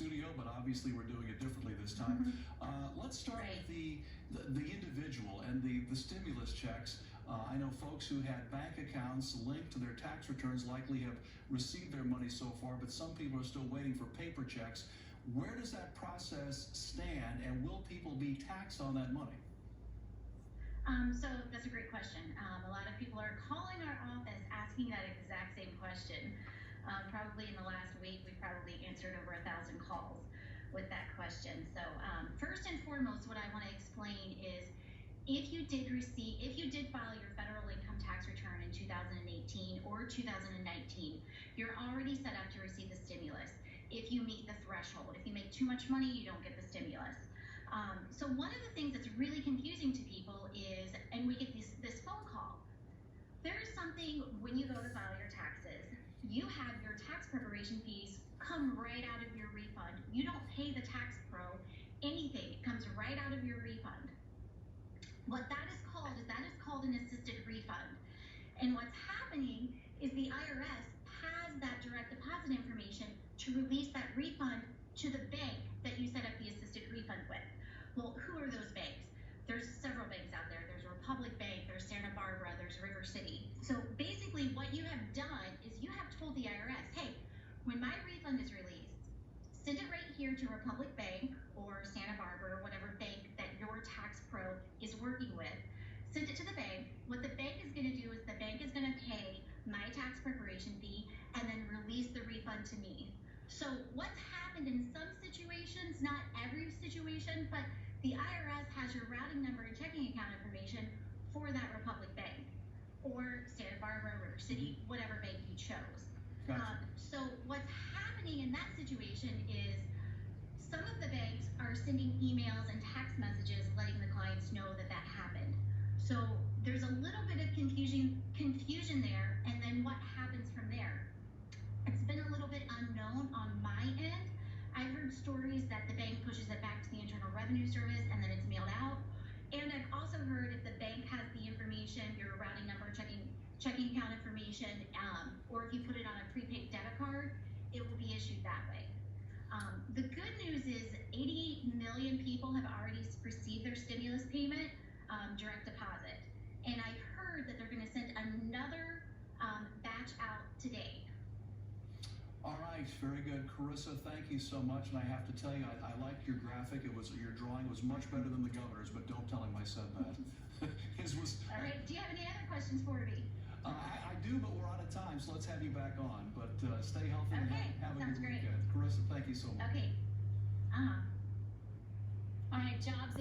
studio, but obviously we're doing it differently this time. Let's start with the individual and the stimulus checks. I know folks who had bank accounts linked to their tax returns likely have received their money so far, but some people are still waiting for paper checks. Where does that process stand, and will people be taxed on that money? So that's a great question. A lot of people are calling our office asking that exact same question. Probably in the last week, we probably answered over 1,000 calls with that question. So first and foremost, what I want to explain is if you did file your federal income tax return in 2018 or 2019, you're already set up to receive the stimulus. If you meet the threshold, if you make too much money, you don't get the stimulus. So one of the things that's really confusing to people is, and we get this phone call, there's something when you go to file your taxes, you have your tax preparation fees come right out of your refund. You don't pay the tax pro anything. It comes right out of your refund. What that is called an assisted refund. And what's happening is the IRS has that direct deposit information to release that refund to the bank that you set up the assisted refund with. Well, who are those banks? There's several banks out there. There's Republic Bank, there's Santa Barbara, there's River City. So basically what you have done is you have told the IRS, hey, when my refund is released, send it right here to Republic Bank or Santa Barbara or whatever bank that your tax pro is working with. Send it to the bank. What the bank is going to do is the bank is going to pay my tax preparation fee and then release the refund to me. So what's happened in some situations, not every situation, but the IRS has your routing number and checking account information for that Republic Bank or Santa Barbara, River City, whatever bank you chose. Gotcha. So what's happening in that situation is some of the banks are sending emails and text messages letting the clients know that that happened. So there's a little bit of confusion there, and then what happens from there? It's been a little bit unknown on my end. I've heard stories that the bank pushes it back to the Internal Revenue Service and then it's mailed out. And I've also heard if the bank has the information, your routing number, checking account information, or if you put it on a prepaid debit card, it will be issued that way. The good news is 88 million people have already received their stimulus payment direct deposit. And I've heard that they're going to send another batch out today. All right, very good. Carissa, thank you so much. And I have to tell you, I liked your graphic. Your drawing was much better than the governor's, but don't tell him I said that. His was. All right, do you have any other questions for me? I do, but we're out of time, so let's have you back on. But stay healthy and have a good great. weekend. Carissa, thank you so much. Okay. All right, jobs.